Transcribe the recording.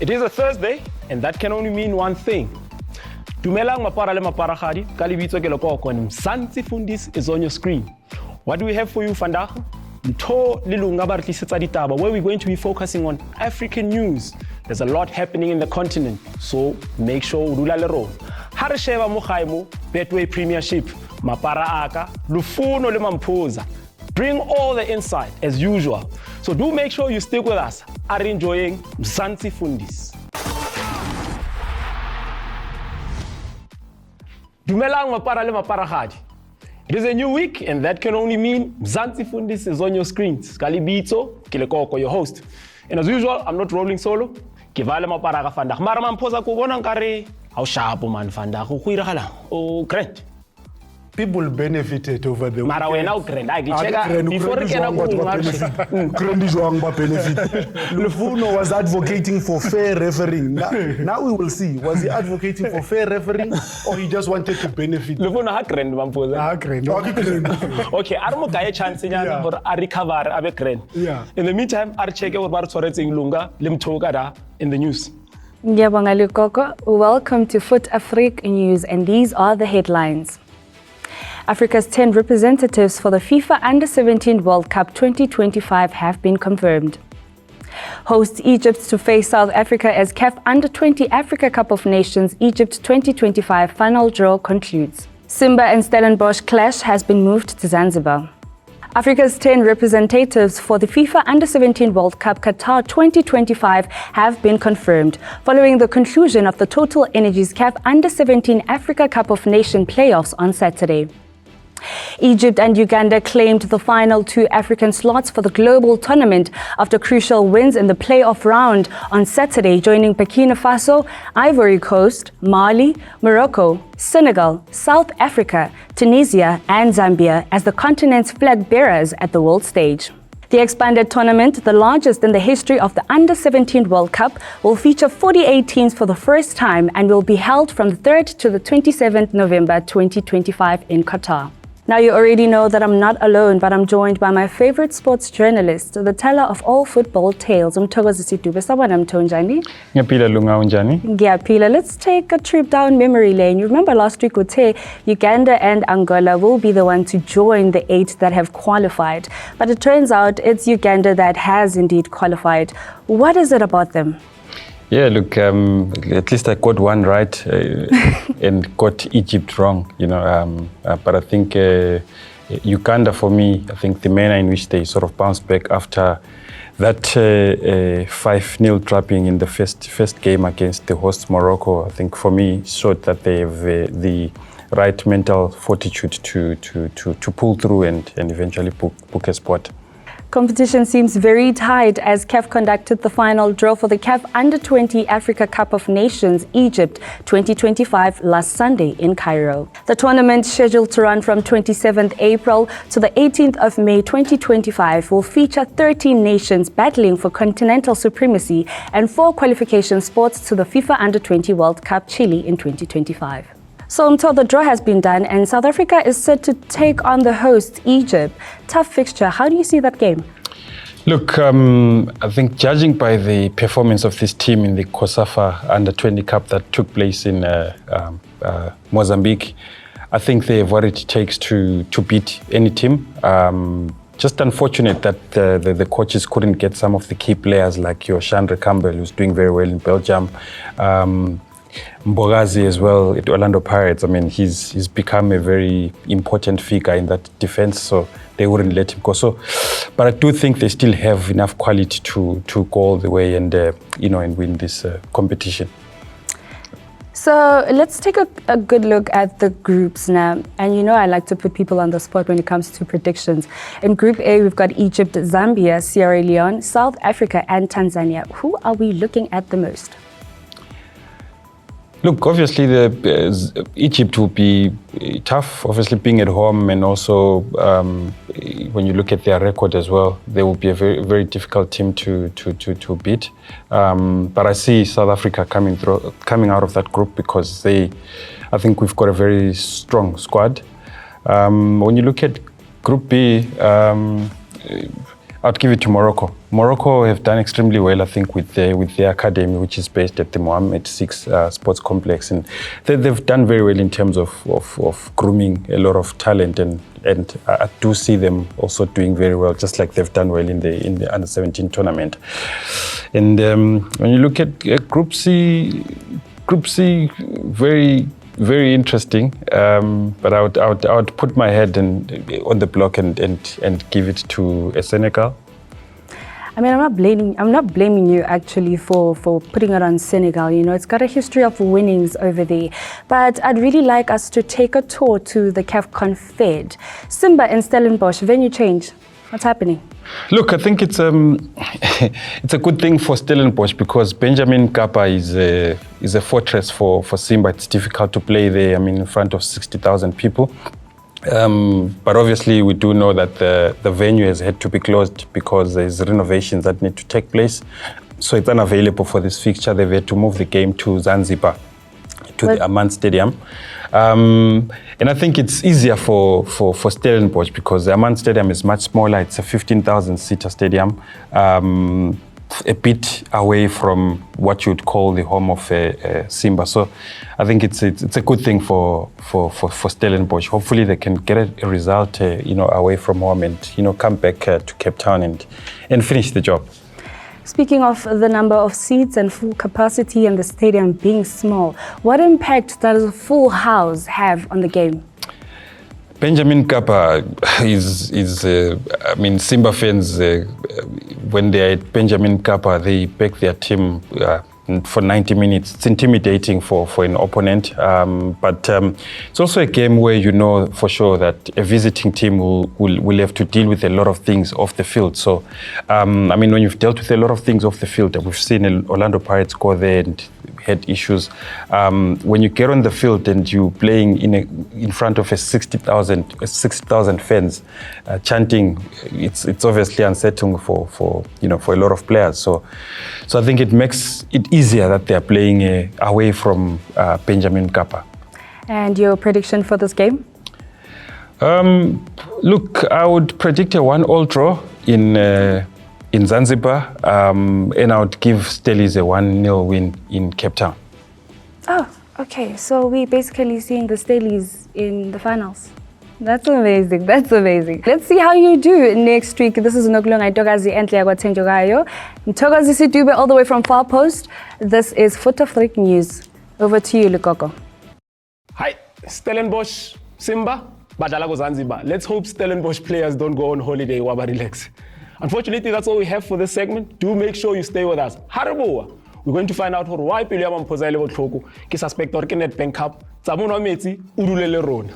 It is a Thursday, and that can only mean one thing. Dumelang mapara le maparagadi, ka lebitso ke Lekoko and Msantsi is on your screen. What do we have for you, vandag? Mtho le Lunga ba re tlisetsa ditaba, where we're going to be focusing on African news. There's a lot happening in the continent, so make sure o dula le rona. Ha re sheba mo gae mo Betway Premiership, mapara aka, Lufuno le Mamphosa. Bring all the insight as usual. So do make sure you stick with us. Are enjoying Mzansi Fundis. Dumelang mapara le maparagadi. It is a new week, and that can only mean Mzansi Fundis is on your screens. Kalibitso, Kilekoko, your host. And as usual, I'm not rolling solo. Kivale maparaga vandag. Mara Mamphosa ko bona nkare how sharp man vandag. Go iragalang. O great. People benefited over the Mara wena o grand. I check before ke na go benefit. Lufuno was advocating for fair refereeing. Now we will see. Was he advocating for fair refereeing or he just wanted to benefit? Lufuno ha grand Mamphosa. Ha grand. Okay, are mo gae chance nyana for a recover abe grand. Yeah. In the meantime, are check what bar tshwaretseng Lunga le Mtho kada in the news. Ngiyabonga Lekoko. Welcome to Fut-Afrique news, and these are the headlines. Africa's 10 representatives for the FIFA Under-17 World Cup 2025 have been confirmed. Hosts Egypt to face South Africa as CAF Under-20 Africa Cup of Nations Egypt 2025 final draw concludes. Simba and Stellenbosch clash has been moved to Zanzibar. Africa's 10 representatives for the FIFA Under-17 World Cup Qatar 2025 have been confirmed following the conclusion of the TotalEnergies CAF Under-17 Africa Cup of Nations playoffs on Saturday. Egypt and Uganda claimed the final 2 African slots for the global tournament after crucial wins in the playoff round on Saturday, joining Burkina Faso, Ivory Coast, Mali, Morocco, Senegal, South Africa, Tunisia and Zambia as the continent's flag bearers at the world stage. The expanded tournament, the largest in the history of the Under-17 World Cup, will feature 48 teams for the first time and will be held from the 3rd to the 27th November 2025 in Qatar. Now you already know that I'm not alone, but I'm joined by my favorite sports journalist, the teller of all football tales, Mthokozisi Dube. Sawubona Mtho, unjani? Ngiyaphila Lunga, unjani? Ngiyaphila. Let's take a trip down memory lane. You remember last week uthe Uganda and Angola will be the one to join the 8 that have qualified. But it turns out it's Uganda that has indeed qualified. What is it about them? Yeah, look, at least I got one right and got Egypt wrong, but I think Uganda, for me, I think the manner in which they sort of bounced back after that 5-0 trapping in the first game against the host Morocco, I think for me showed that they have the right mental fortitude to pull through and eventually book a spot. Competition seems very tight as CAF conducted the final draw for the CAF Under-20 Africa Cup of Nations Egypt 2025 last Sunday in Cairo. The tournament, scheduled to run from 27th April to the 18th of May 2025, will feature 13 nations battling for continental supremacy and 4 qualification spots to the FIFA Under-20 World Cup Chile in 2025. So until the draw has been done and South Africa is set to take on the host Egypt. Tough fixture. How do you see that game? Look, I think judging by the performance of this team in the COSAFA Under-20 Cup that took place in Mozambique, I think they have what it takes to beat any team. Just unfortunate that the coaches couldn't get some of the key players like your Chandra Campbell, who's doing very well in Belgium. Mbogazi as well at Orlando Pirates. I mean, he's become a very important figure in that defense, so they wouldn't let him go. So, but I do think they still have enough quality to go all the way and and win this competition. So let's take a good look at the groups now. And I like to put people on the spot when it comes to predictions. In Group A, we've got Egypt, Zambia, Sierra Leone, South Africa, and Tanzania. Who are we looking at the most? Look, obviously Egypt will be tough, obviously being at home, and also when you look at their record as well, they will be a very, very difficult team to beat. But I see South Africa coming out of that group because I think we've got a very strong squad. When you look at Group B, I'd give it to Morocco. Morocco have done extremely well, I think, with their academy, which is based at the Mohammed VI Sports Complex, and they've done very well in terms of grooming a lot of talent, and I do see them also doing very well, just like they've done well in the under-17 tournament. And when you look at Group C, very interesting. But I would put my head on the block and give it to Senegal. I mean, I'm not blaming you actually for putting it on Senegal. You know, it's got a history of winnings over there. But I'd really like us to take a tour to the CAF Confed. Simba and Stellenbosch, venue change. What's happening? Look, I think it's a good thing for Stellenbosch because Benjamin Mkapa is a fortress for Simba. It's difficult to play there, I mean, in front of 60,000 people. But obviously we do know that the venue has had to be closed because there's renovations that need to take place. So it's unavailable for this fixture. They've had to move the game to Zanzibar, to the Aman Stadium. And I think it's easier for Stellenbosch because the Aman Stadium is much smaller. It's a 15,000-seater stadium, a bit away from what you'd call the home of Simba. So I think it's a good thing for Stellenbosch. Hopefully they can get a result, away from home and come back to Cape Town and finish the job. Speaking of the number of seats and full capacity and the stadium being small, what impact does a full house have on the game? Benjamin Mkapa is Simba fans, when they're at Benjamin Mkapa, they back their team for 90 minutes. It's intimidating for an opponent, but it's also a game where you know for sure that a visiting team will have to deal with a lot of things off the field. So, when you've dealt with a lot of things off the field, we've seen Orlando Pirates go there and had issues. When you get on the field and you're playing in front of 60,000 fans chanting, it's obviously unsettling for a lot of players. So I think it makes it easier that they're playing away from Benjamin Mkapa. And your prediction for this game? Look, I would predict a 1-1 draw in Zanzibar, and I would give Stellies a 1-0 win in Cape Town. Oh, okay. So we're basically seeing the Stellies in the finals. That's amazing. That's amazing. Let's see how you do next week. This is Lunga Mtho. Mthokazi Sidube all the way from Far Post. This is Fut-Afrique News. Over to you, Lukoko. Hi, Stellenbosch, Simba, Badalago Zanzibar. Let's hope Stellenbosch players don't go on holiday while they relax. Unfortunately, that's all we have for this segment. Do make sure you stay with us. Hariboa. We're going to find out why Piliam Mpoza le botlhoko ke suspect or ke Nedbank Cup. Tsamono metsi urulele rona.